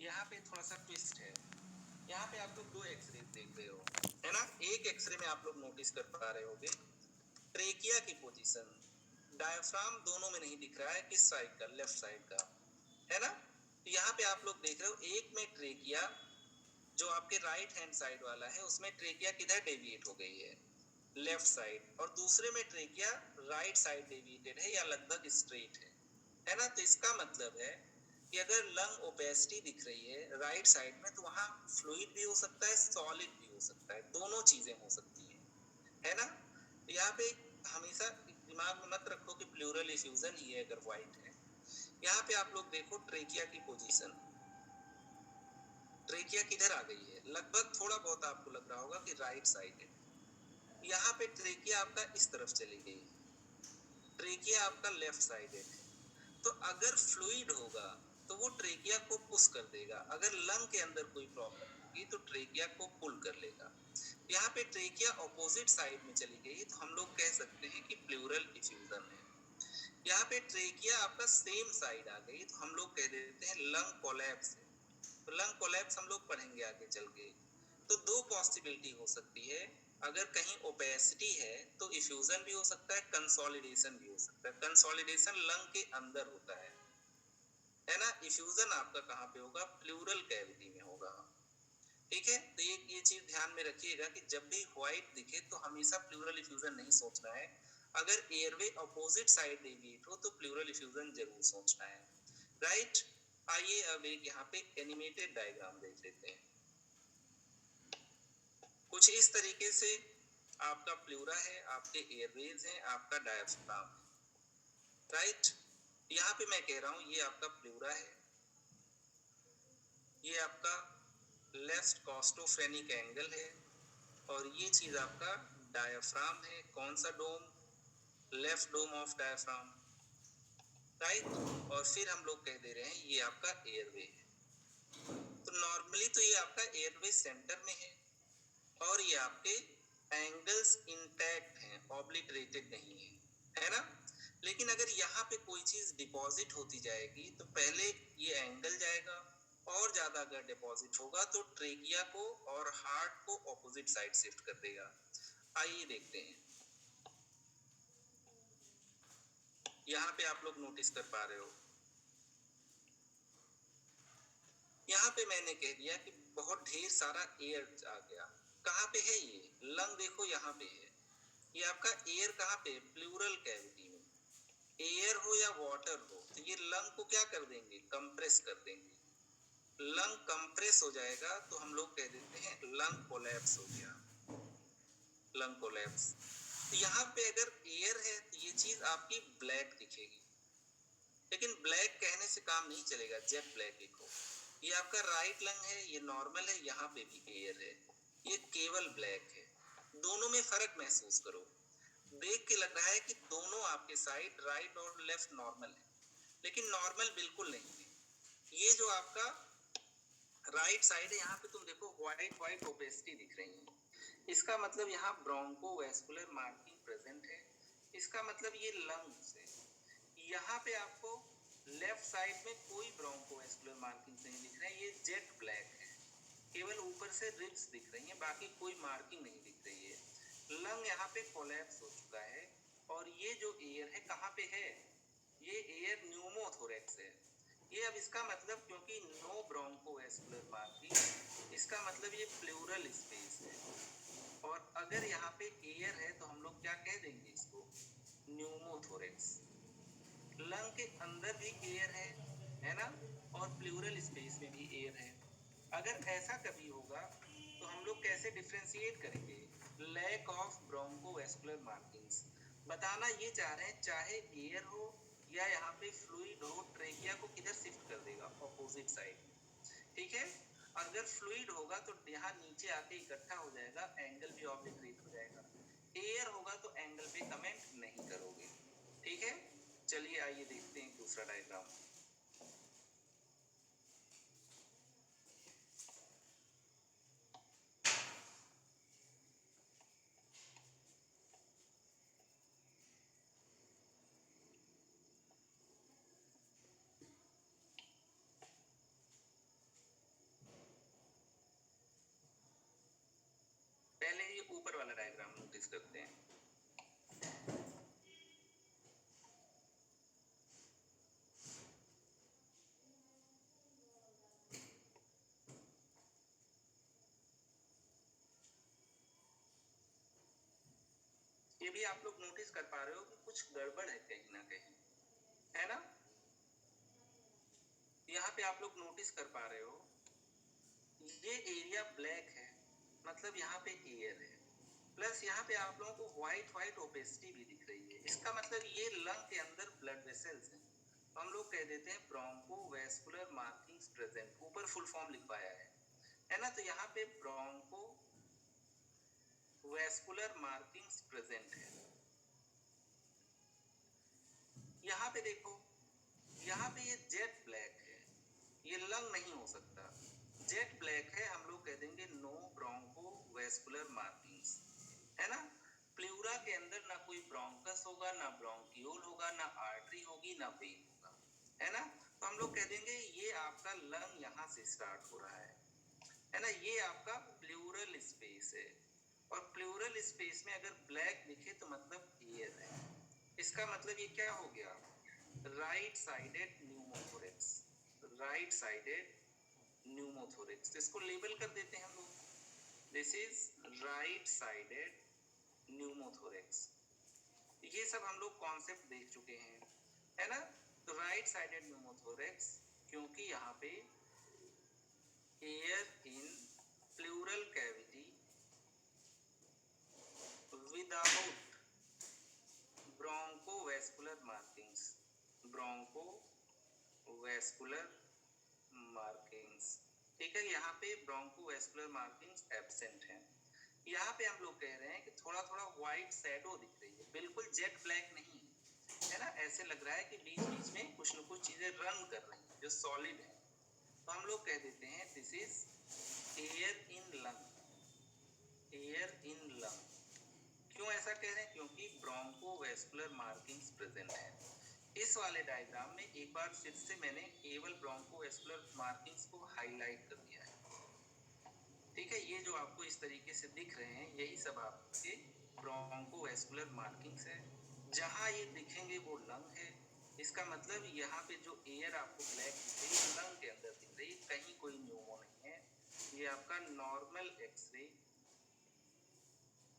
यहाँ पे थोड़ा सा ट्विस्ट है, यहाँ पे आप लोग दो एक्सरे देख रहे हो, है ना। एक एक्सरे में आप लोग नोटिस कर पा रहे होगे ट्रेकिया की पोजीशन, डायफ्राम दोनों में नहीं दिख रहा है, किस साइड का, लेफ्ट साइड का, है ना। तो यहाँ पे आप लोग देख रहे हो एक में ट्रेकिया जो आपके राइट हैंड साइड वाला है उसमें ट्रेकिया किधर डेविएट हो गई है, लेफ्ट साइड, और दूसरे में ट्रेकिया राइट साइड डेविएटेड है या लगभग स्ट्रेट है ना। तो इसका मतलब है कि अगर लंग ओपेसिटी दिख रही है राइट साइड में तो वहां फ्लूइड भी हो सकता है, सॉलिड भी हो सकता है, दोनों चीजें हो सकती है ना। यहाँ पे हमेशा दिमाग में मत रखो कि प्लूरल इफ्यूजन ही है अगर व्हाइट है। यहाँ पे आप लोग देखो ट्रेकिया की पोजीशन, ट्रेकिया किधर आ गई है, लगभग थोड़ा बहुत आपको लग रहा होगा कि राइट साइड है। यहाँ पे ट्रेकिया आपका इस तरफ चली गई, ट्रेकिया आपका लेफ्ट साइडेड है। तो अगर फ्लूइड होगा तो वो ट्रेकिया को पुश कर देगा, अगर लंग के अंदर कोई प्रॉब्लम होगी तो ट्रेकिया को पुल कर लेगा। यहाँ पे ट्रेकिया ऑपोजिट साइड में चली गई तो हम लोग कह सकते हैं कि प्लूरल इफ्यूजन है। यहाँ पे ट्रेकिया आपका सेम साइड आ गई तो हम लोग कह देते हैं लंग कोलैप्स है। तो लंग कोलैप्स हम लोग पढ़ेंगे आगे चल के। तो दो पॉसिबिलिटी हो सकती है, अगर कहीं ओपेसिटी है तो इफ्यूजन भी हो सकता है, कंसोलिडेशन भी हो सकता है। कंसोलिडेशन लंग के अंदर होता है ना। इफ्यूजन आपका कहाँ पे होगा, प्लूरल कैविटी में होगा। ठीक है, तो ये चीज ध्यान में रखिएगा कि जब भी व्हाइट दिखे तो हमेशा प्लूरल इफ्यूजन नहीं सोचना है, अगर एयरवे अपोजिट साइड डेविएट हो तो प्लूरल इफ्यूजन जरूर सोचना है, राइट। आइए अब एक यहाँ पे एनिमेटेड डायग्राम देख लेते हैं। कुछ इस तरीके से आपका प्लूरा है, आपके एयरवेज हैं, आपका डायफ्राम है, राइट। यहाँ पे मैं कह रहा हूँ ये आपका प्लूरा है, ये आपका लेफ्ट कॉस्टोफ्रेनिक एंगल है, और ये चीज आपका डायफ्राम है। कौन सा dome, left dome of diaphragm, right. और फिर हम लोग कह दे रहे हैं ये आपका एयरवे है। तो नॉर्मली तो ये आपका एयरवे सेंटर में है और ये आपके एंगल्स इंटैक्ट हैं, ऑब्लिटरेटेड नहीं है ना। लेकिन अगर यहाँ पे कोई चीज डिपॉजिट होती जाएगी तो पहले ये एंगल जाएगा, और ज्यादा अगर डिपॉजिट होगा तो ट्रेकिया को और हार्ट को ऑपोजिट साइड शिफ्ट कर देगा। आइए देखते हैं, यहाँ पे आप लोग नोटिस कर पा रहे हो, यहाँ पे मैंने कह दिया कि बहुत ढेर सारा एयर आ गया। कहाँ पे है ये, लंग देखो यहाँ पे है, ये आपका एयर कहाँ पे, प्लूरल कैविटी में। एयर हो या वाटर हो तो ये लंग को क्या कर देंगे, कंप्रेस कर देंगे। लंग कंप्रेस हो जाएगा तो हम लोग कह देते हैं लंग कोलैप्स हो गया, लंग कोलैप्स। तो यहाँ पे अगर एयर है तो ये चीज आपकी ब्लैक दिखेगी, लेकिन ब्लैक कहने से काम नहीं चलेगा, जेट ब्लैक लिखो। ये आपका राइट लंग है, ये नॉर्मल है, यहाँ पे भी एयर है, ये केवल ब्लैक है। दोनों में फर्क महसूस करो, देख के लग रहा है कि दोनों आपके साइड राइट और लेफ्ट नॉर्मल है, लेकिन नॉर्मल बिल्कुल नहीं है। ये जो आपका राइट साइड है यहाँ पे तुम देखो व्हाइट व्हाइट ओपेसिटी दिख रही है, इसका मतलब यहाँ ब्रोंकोवैस्कुलर मार्किंग प्रेजेंट है, इसका मतलब ये लंग्स है। यहाँ पे आपको लेफ्ट साइड में कोई ब्रोंकोवैस्कुलर मार्किंग नहीं दिख रहा है, ये जेट ब्लैक है, केवल ऊपर से रिब्स दिख रही हैं, बाकी कोई मार्किंग नहीं दिख रही है। लंग यहाँ पे कोलैप्स हो चुका है, और ये जो एयर है कहाँ पे है, ये एयर न्यूमोथोरेक्स है। ये अब इसका मतलब क्योंकि नो ब्रोंकोवैस्कुलर मार्किंग, इसका मतलब ये प्लूरल स्पेस है। और अगर यहाँ पे एयर है तो हम लोग क्या कह देंगे इसको, न्यूमोथोरेक्स। लंग के अंदर भी एयर है ना, और प्लूरल स्पेस में भी एयर है। अगर ऐसा कभी होगा तो हम लोग कैसे डिफरेंशिएट करेंगे, लैक ऑफ ब्रोंकोवैस्कुलर मार्किंग्स। बताना ये चाह रहे हैं, चाहे एयर हो या यहाँ पे फ्लूइड हो, ट्रेकिया को किधर शिफ्ट कर देगा, ऑपोजिट साइड में। ठीक है, अगर फ्लूइड होगा तो यहाँ नीचे आके इकट्ठा हो जाएगा, एंगल भी ऑफ क्रिएट हो जाएगा। एयर होगा तो एंगल पे कमेंट नहीं करोगे। ठीक है, चलिए आइए देखते हैं दूसरा डायग्राम। पहले ये ऊपर वाला डायग्राम नोटिस करते हैं। ये भी आप लोग नोटिस कर पा रहे हो कि कुछ गड़बड़ है कहीं ना कहीं, है ना। यहाँ पे आप लोग नोटिस कर पा रहे हो ये एरिया ब्लैक है, मतलब यहाँ पे एयर है, प्लस यहाँ पे आप लोगों को व्हाइट व्हाइट ओपेसिटी भी दिख रही है। इसका मतलब ये लंग के अंदर ब्लड वेसल्स हैं। तो हम लोग कह देते हैं ब्रोंकोवैस्कुलर मार्किंग्स प्रेजेंट। ऊपर फुल फॉर्म लिखवाया है ना। तो यहाँ पे ब्रोंकोवैस्कुलर मार्किंग्स प्रेजेंट है। यहाँ पे देखो, यहाँ पे ये जेट ब्लैक है, ये लंग नहीं हो सकता। जेट ब्लैक है, हम लोग कह देंगे नो ब्रोंकोवैस्कुलर मार्किंग्स, है ना। प्लूरा के अंदर ना कोई ब्रोंकस होगा, ना ब्रोंकियोल होगा, ना आर्टरी होगी, ना वेन होगा, है ना। तो हम लोग कह देंगे ये आपका लंग यहाँ से स्टार्ट हो रहा है ना। ये आपका प्लूरल स्पेस है, और प्लूरल स्पेस में अगर ब्लैक दिखे तो मतलब एयर है। इसका मतलब ये क्या हो गया, right sided pneumothorax. Right sided pneumothorax, इसको लेबल कर देते हैं हम लोग, this is right sided pneumothorax. ये सब हम लोग कॉन्सेप्ट देख चुके हैं, है ना। तो राइट साइडेड न्यूमोथोरेक्स क्योंकि यहाँ पे air in pleural cavity without bronchovascular markings, bronchovascular markings. ठीक है, यहाँ पे ब्रोंकोवैस्कुलर मार्किंग्स एब्सेंट हैं। यहाँ पे हम लोग कह रहे हैं कि थोड़ा थोड़ा व्हाइट शैडो दिख रही है, बिल्कुल जेट ब्लैक नहीं है ना। ऐसे लग रहा है कि बीच बीच में कुछ न कुछ चीजें रन कर रही हैं जो सॉलिड है। तो हम लोग कह देते हैं this is air in lung, air in lung. क्यों ऐसा कह रहे हैं, क्योंकि ब्रोंकोवैस्कुलर मार्किंग्स प्रेजेंट है। इस वाले डायग्राम में एक बार फिर से मैंने केवल ब्रोंकोवैस्कुलर मार्किंग्स को हाईलाइट कर दिया है। ठीक है, ये जो आपको इस तरीके से दिख रहे हैं यही सब आपके ब्रोंकोवैस्कुलर मार्किंग्स है। जहां ये दिखेंगे वो लंग है। इसका मतलब यहाँ पे जो एयर आपको ब्लैक दिख रही है लंग के अंदर दिख रही है, कहीं कोई न्यूमो नहीं है। ये आपका normal x-ray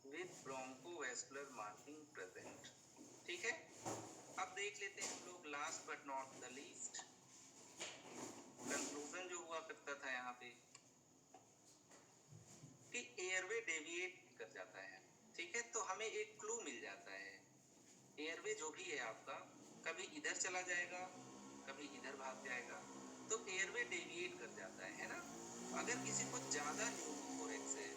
with bronchovascular marking present. ठीक है, अब देख लेते हैं हम लोग last but not the least conclusion जो हुआ करता था यहाँ पे कि एयरवे डेविएट कर जाता है। ठीक है, तो हमें एक क्लू मिल जाता है, एयरवे जो भी है आपका कभी इधर चला जाएगा, कभी इधर भाग जाएगा, तो एयरवे डेविएट कर जाता है ना। अगर किसी को ज्यादा न्यूमोथोरेक्स है,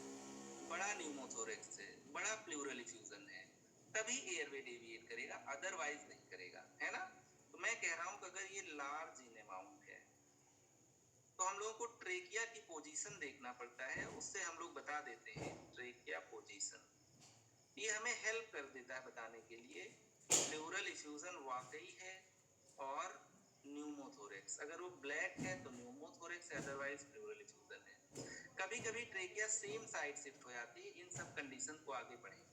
बड़ा न्यूमोथोरेक्स है, बड़ा प्लूरल इफ्यूजन है, तभी एयरवे डेविएट करेगा, अदरवाइज नहीं करेगा, है ना। तो मैं कह रहा हूं कि अगर ये लार्ज इन अमाउंट है तो हम लोगों को ट्रेकिया की पोजीशन देखना पड़ता है, उससे हम लोग बता देते हैं ट्रेकिया पोजीशन। ये हमें हेल्प कर देता है बताने के लिए प्लूरल इफ्यूजन वाकई है और न्यूमोथोरेक्स, अगर वो ब्लैक है तो न्यूमोथोरेक्स है, अदरवाइज प्लूरल इफ्यूजन है। कभी कभी ट्रेकिया सेम साइड शिफ्ट हो जाती है। इन सब कंडीशन को आगे बढ़ेंगे।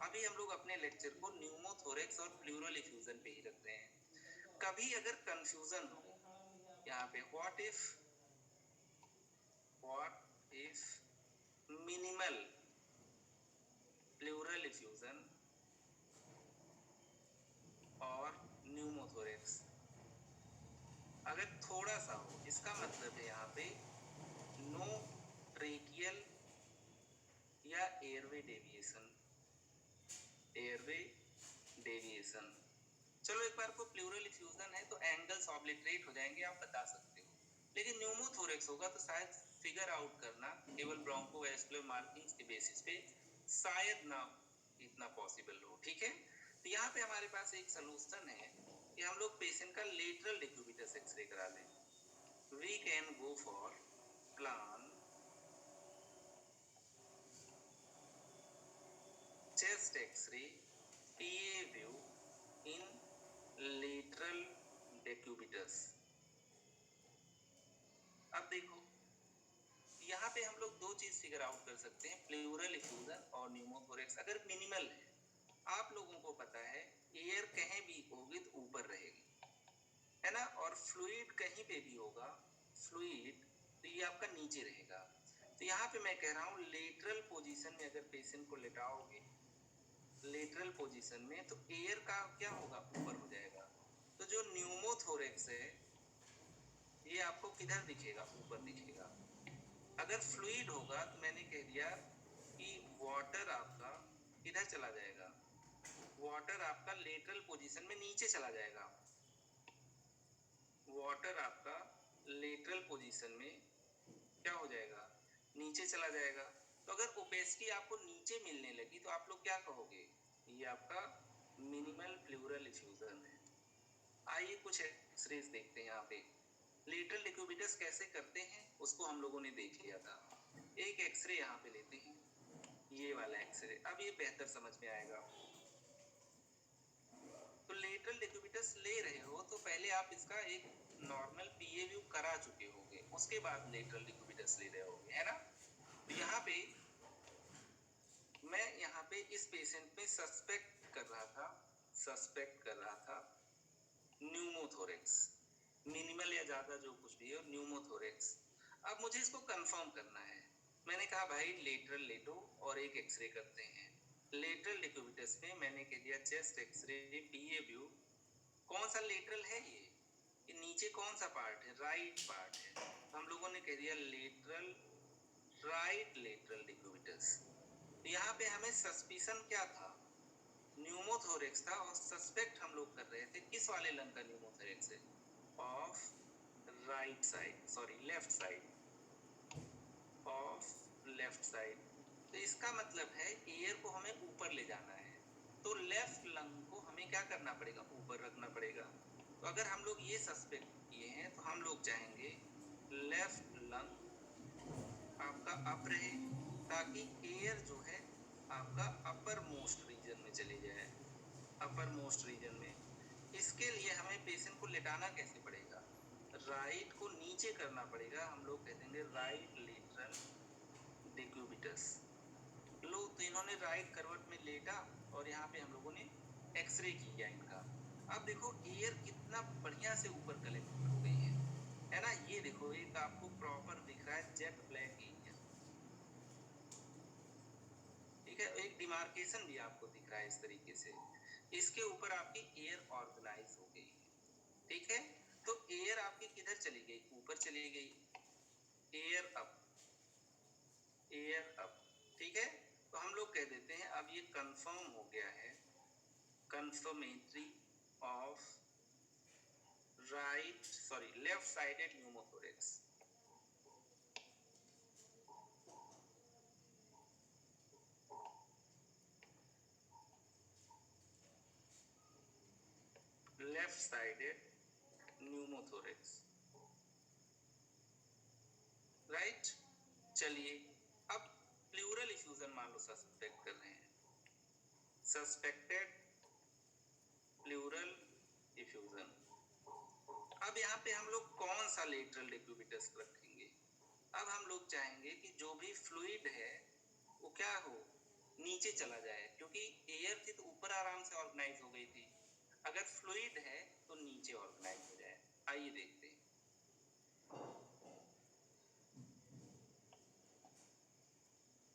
अभी हम लोग अपने लेक्चर को न्यूमोथोरेक्स और प्लूरल इफ्यूजन पे ही रख रहे हैं। कभी अगर कंफ्यूजन हो यहाँ पे, व्हाट इफ मिनिमल इफ्यूजन और न्यूमोथोरेक्स अगर थोड़ा सा हो, इसका मतलब है यहाँ पे नो ट्रेकियल या एयरवे डेविएशन, एयरवे डेविएशन। चलो एक बार को प्लूरल इफ्यूजन है तो एंगल्स ऑब्लिटरेट हो जाएंगे, आप बता सकते हो, लेकिन न्यूमोथोरेक्स होगा तो शायद फिगर आउट करना केवल ब्रोंकोवैस्कुलर मार्किंग्स के बेसिस पे शायद ना इतना पॉसिबल हो। ठीक है, तो यहाँ पे हमारे पास एक सलूशन है कि हम लोग पेशेंट का लेटरल डिक्यूबिटस एक्सरे करा लें। We can go for plan chest x-ray PA view in lateral decubitus। अब देखो यहाँ पे हम लोग दो चीज फिगर आउट कर सकते हैं, प्लूरल इफ्यूजन और न्यूमोथोरेक्स अगर मिनिमल है, आप लोगों को पता है एयर कहीं भी होगी तो ऊपर रहेगी, है ना, और फ्लूइड कहीं पे भी होगा, फ्लूइड तो ये आपका नीचे रहेगा। तो यहाँ पे मैं कह रहा हूँ लेटरल पोजीशन में अगर पेशेंट को लेटाओगे लेटरल पोजीशन में तो एयर का क्या होगा, ऊपर हो जाएगा। तो जो न्यूमोथोरेक्स है ये आपको किधर दिखेगा, ऊपर दिखेगा। अगर फ्लूइड होगा तो मैंने कह दिया कि वाटर आपका किधर चला जाएगा, वाटर आपका लेटरल पोजीशन में नीचे चला जाएगा, वाटर आपका लेटरल पोजीशन में क्या हो जाएगा, नीचे चला जाएगा। तो अगर ओपेसिटी आपको नीचे मिलने लगी तो आप लोग क्या कहोगे, ये आपका मिनिमल प्लूरल इफ्यूजन है। आइए कुछ एक्सरेज देखते हैं। यहाँ पे लेटरल डिक्यूबिटस कैसे करते हैं उसको हम लोगों ने देख लिया था। एक एक्सरे यहाँ पे लेते हैं, ये वाला एक्सरे, अब ये बेहतर समझ में आएगा। तो लेटरल डिक्यूबिटस ले रहे हो तो पहले आप इसका एक नॉर्मल पीए व्यू करा चुके होंगे, उसके बाद लेटरल डिक्यूबिटस ले रहे होंगे, है ना। तो यहाँ पे मैं यहाँ पे इस पेशेंट में सस्पेक्ट कर रहा था न्यूमोथोरेक्स, मिनिमल या ज्यादा जो कुछ भी है न्यूमोथोरेक्स। अब मुझे इसको कंफर्म करना है, मैंने कहा भाई लेटरल ले लो और एक एक्सरे करते हैं। लेटरल डिक्यूबिटस में मैंने कह दिया चेस्ट एक्सरे पीए व्यू, कौन सा लेटरल है ये नीचे कौन सा पार्ट है, राइट पार्ट है, तो हम लोगों ने कह दिया लेटरल, राइट लेटरल डिक्यूबिटस। तो यहाँ पे हमें सस्पिशन क्या था, न्यूमोथोरेक्स था, और सस्पेक्ट हम लोग कर रहे थे किस वाले लंग का न्यूमोथोरेक्स है, of right side, sorry left side, of left side. तो इसका मतलब है एयर को हमें ऊपर ले जाना है, तो लेफ्ट लंग को हमें क्या करना पड़ेगा, ऊपर रखना पड़ेगा। तो अगर हम लोग ये सस्पेक्ट किए हैं तो हम लोग चाहेंगे लेफ्ट लंग आपका अप रहे, ताकि एयर जो है आपका अपर मोस्ट रीजन में चली जाए, अपर मोस्ट रीजन में। इसके लिए हमें पेशेंट को लेटाना कैसे पड़ेगा, राइट को नीचे करना पड़ेगा, हम लोग कह देंगे राइट लेटरल डिक्यूबिटस। लो, तो इन्होंने राइट करवट में लेटा और यहाँ पे हम लोगों ने एक्सरे किया इनका। अब देखो एयर कितना बढ़िया से ऊपर कलेक्ट हो गई है ना। ये देखो एक आपको प्रॉपर दिख रहा है जेट ब्लैक एरिया, ठीक है, एक डिमार्केशन भी आपको दिख रहा है इस तरीके से, इसके ऊपर आपकी एयर ऑर्गेनाइज हो गई है, ठीक है। तो एयर आपकी किधर चली गई, ऊपर चली गई, एयर अप, एयर अप, ठीक है। तो हम लोग कह देते हैं अब ये कंफर्म हो गया है, confirmatory of right, sorry left sided pneumothorax. Left sided pneumothorax, right. चलिए अब प्लूरल इफ्यूजन मान लो सस्पेक्ट कर रहे हैं, सस्पेक्टेड प्लूरल इफ्यूजन। अब यहाँ पे हम लोग कौन सा लेटरल डिक्यूबिटस रखेंगे, अब हम लोग चाहेंगे कि जो भी फ्लूइड है वो क्या हो, नीचे चला जाए, क्योंकि एयर थी तो ऊपर आराम से ऑर्गेनाइज हो गई थी, अगर फ्लूइड है तो नीचे ऑर्गेनाइज हो जाए। आइए देखते हैं,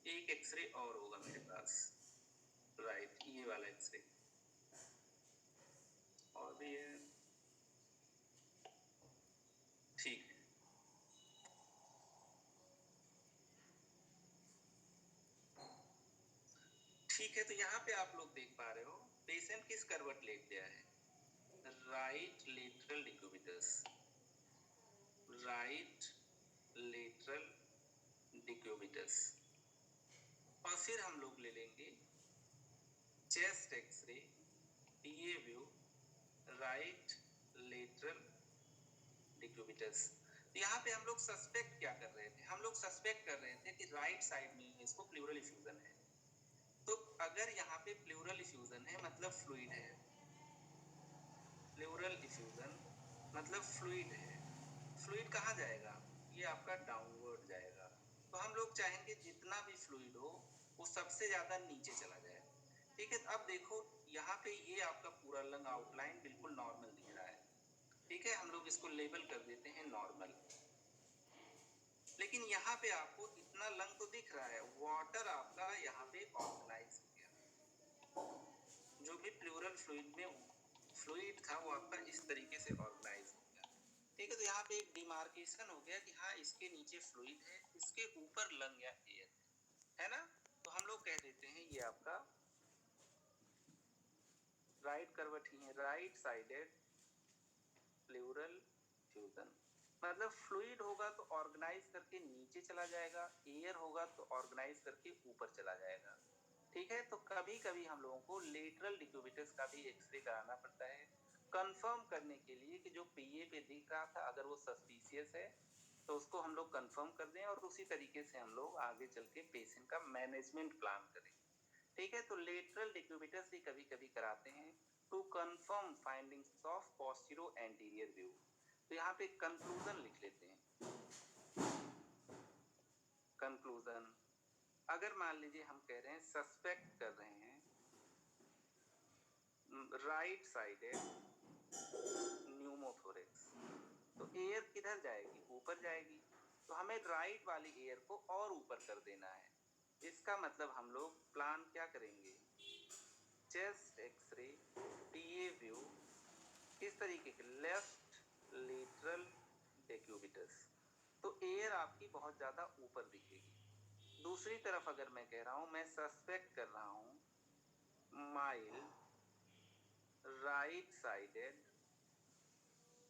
एक एक्सरे और होगा मेरे पास, राइट। क्लियर? ठीक है, ठीक है। तो यहाँ पे आप लोग देख पा रहे हो पेशेंट किस करवट लेट गया है, right lateral decubitus, right lateral decubitus. और फिर हम लोग ले लेंगे chest x ray, T A view, right lateral decubitus. यहाँ पे हम लोग सस्पेक्ट क्या कर रहे थे, हम लोग सस्पेक्ट कर रहे थे कि राइट साइड में इसको प्लूरल इफ्यूजन है। तो अगर यहाँ पे प्लूरल इफ्यूजन है मतलब फ्लूइड है, प्लूरल इफ्यूजन मतलब फ्लूइड है। फ्लूइड कहाँ जाएगा, ये आपका डाउनवर्ड जाएगा। तो हम लोग चाहेंगे जितना भी फ्लूइड हो वो सबसे ज्यादा नीचे चला जाए। ठीक है, अब देखो यहाँ पे ये आपका पूरा लंग आउटलाइन बिल्कुल नॉर्मल दिख रहा है। ठीक है, हम लोग इसको लेबल कर देते हैं नॉर्मल। लेकिन यहाँ पे आपको इतना लंग तो दिख रहा है, वाटर आपका यहाँ पे ऑर्गेनाइज हो गया। जो भी प्लूरल फ्लूइड में फ्लूइड था वो आपका इस तरीके से ऑर्गेनाइज हो गया। ठीक है, तो यहाँ पे एक डिमार्केशन हो गया कि हाँ इसके नीचे फ्लूइड है, इसके ऊपर लंग या एयर है ना। तो हम लोग कह देते हैं ये आपका राइट करवट ही है, राइट साइडेड प्लूरल फ्यूजन। मतलब फ्लूइड होगा तो ऑर्गेनाइज करके नीचे चला जाएगा, एयर होगा तो ऑर्गेनाइज करके ऊपर चला जाएगा। ठीक है, तो कभी कभी हम लोगों को लेटरल डिक्यूबिटस का भी एक्सरे कराना पड़ता है कंफर्म करने के लिए कि जो पीए पे दिख रहा था अगर वो सस्पिशियस है तो उसको हम लोग कंफर्म कर दें और उसी तरीके से हम लोग आगे चल के पेशेंट का मैनेजमेंट प्लान करें। ठीक है, तो लेटरल डिक्यूबिटस भी कभी कभी कराते हैं to confirm findings of postero anterior view. तो यहाँ पे कंक्लूजन लिख लेते हैं। कंक्लूजन, अगर मान लीजिए हम कह रहे हैं सस्पेक्ट कर रहे हैं राइट साइडेड न्यूमोथोरेक्स, तो एयर किधर जाएगी, ऊपर जाएगी। तो हमें राइट वाली एयर को और ऊपर कर देना है। इसका मतलब हम लोग प्लान क्या करेंगे, चेस्ट एक्सरे, टीए व्यू, किस तरीके के, लेफ्ट लेटरल डिक्यूबिटस। तो एयर आपकी बहुत ज्यादा ऊपर दिखेगी। दूसरी तरफ अगर मैं कह रहा हूं, मैं सस्पेक्ट कर रहा हूं mild right sided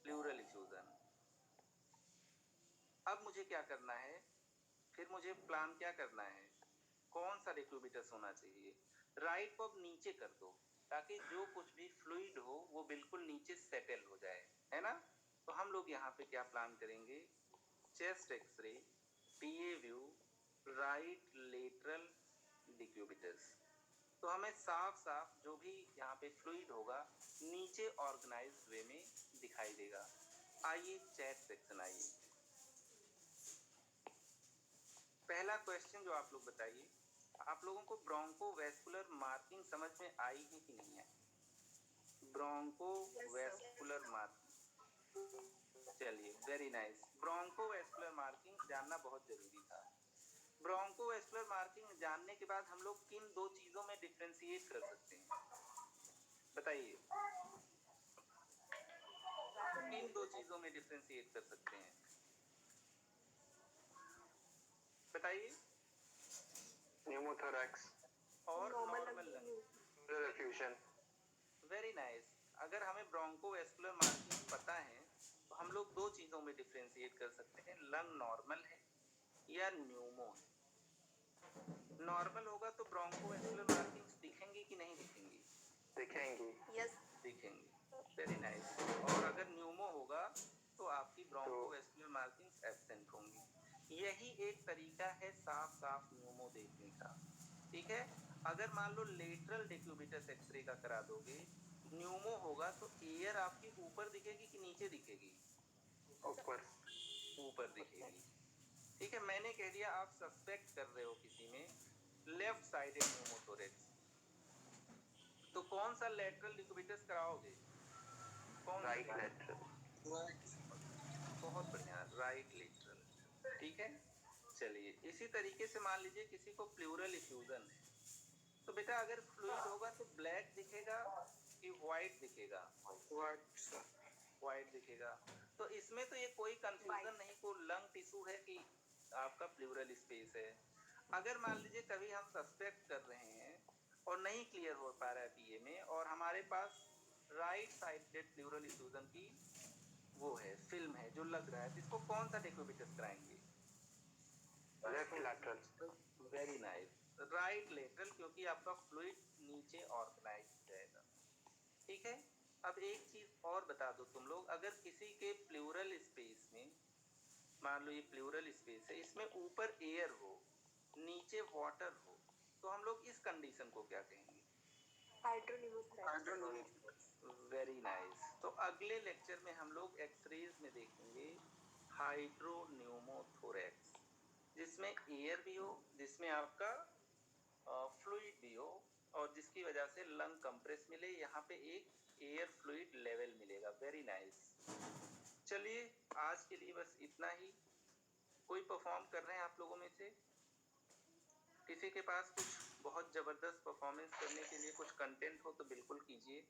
pleural effusion. अब मुझे क्या करना है, फिर मुझे प्लान क्या करना है, कौन सा डिक्यूबिटस होना चाहिए। राइट को अब नीचे कर दो ताकि जो कुछ भी फ्लूइड हो वो बिल्कुल नीचे सेटल हो जाए, है ना। तो हम लोग यहाँ पे क्या प्लान करेंगे, chest x-ray, PA view, right lateral decubitus. तो हमें साफ साफ जो भी यहाँ पे फ्लूइड होगा नीचे ऑर्गेनाइज्ड वे में दिखाई देगा। आइए चैट सेक्शन आइए। पहला क्वेश्चन जो आप लोग बताइए, आप लोगों को ब्रोंकोवैस्कुलर मार्किंग समझ में आई है कि नहीं है, ब्रोंकोवैस्कुलर मार्किंग। चलिए वेरी नाइस, ब्रोंकोवैस्कुलर मार्किंग जानना बहुत जरूरी था। ब्रोंकोवैस्कुलर मार्किंग जानने के बाद हम लोग किन दो चीजों में डिफरेंशिएट कर सकते हैं, बताइए किन दो चीजों में डिफरेंशिएट कर सकते हैं, बताइए। न्यूमोथोरैक्स और normal lung fusion. Very nice. अगर हमें ब्रोंकोवैस्कुलर मार्किंग पता है तो हम लोग दो चीजों में डिफरेंशिएट कर सकते हैं, लंग नॉर्मल है या न्यूमो है। नॉर्मल होगा तो ब्रोंकोवैस्कुलर मार्किंग्स दिखेंगी कि नहीं दिखेंगी, दिखेंगी, यस दिखेंगी, वेरी नाइस। और अगर न्यूमो होगा तो आपकी ब्रोंकोवैस्कुलर मार्किंग्स एब्सेंट होंगी। यही एक तरीका है साफ साफ न्यूमो देखने का। ठीक है, अगर मान लो लेटरल डिक्यूबिटस एक्सरे का करा दोगे, न्यूमो होगा तो एयर आपकी ऊपर दिखेगी कि नीचे दिखेगी, ऊपर ऊपर दिखेगी। ठीक है, मैंने कह दिया आप सस्पेक्ट कर रहे हो किसी में लेफ्ट साइडेड न्यूमोथोरेक्स, तो कौन सा लेटरल डिक्यूबिटस कराओगे, कौन राइट सा, लेटरल। बहुत बढ़िया, राइट लेटरल। ठीक है, चलिए इसी तरीके से मान लीजिए किसी को प्लूरल इफ्यूजन है, तो बेटा अगर फ्लूइड होगा तो ब्लैक दिखेगा कि वाइट दिखेगा, What, sir? वाइट दिखेगा। तो इसमें तो ये कोई कंफ्यूजन नहीं, को लंग टिश्यू है कि आपका प्लूरल स्पेस है। अगर मान लीजिए कभी हम सस्पेक्ट कर रहे हैं और नहीं क्लियर हो पा रहा है पीए में, और हमारे पास राइट साइडेड प्लूरल इफ्यूजन की वो है, फिल्म है जो लग रहा है, तो इसको कौन सा डेक्यूबिटस कराएंगे? Left lateral. Very nice, right lateral, क्योंकि आपका फ्लूइड नीचे ऑर्गेनाइज हो जाएगा। ठीक है। अब एक चीज और बता दो तुम लोग, अगर किसी के प्लूरल स्पेस में, मान लो ये प्लूरल स्पेस है, इसमें ऊपर एयर हो, नीचे वाटर हो, तो हम लोग इस कंडीशन को क्या कहेंगे? Hydronephrosis. Very nice. तो अगले लेक्चर में हम लोग एक्सरेज में देखेंगे हाइड्रोन्यूमोथोरेक्स, जिसमें एयर भी हो, जिसमें आपका फ्लूइड भी हो, और जिसकी वजह से लंग कंप्रेस मिले, यहाँ पे एक एयर फ्लूइड लेवल मिलेगा। Very nice. चलिए आज के लिए बस इतना ही। कोई परफॉर्म कर रहे हैं आप लोगों में से? किसी के पास कुछ बहुत जबरदस्त परफॉर्मेंस करने के लिए कुछ कंटेंट हो तो बिल्कुल कीजिए।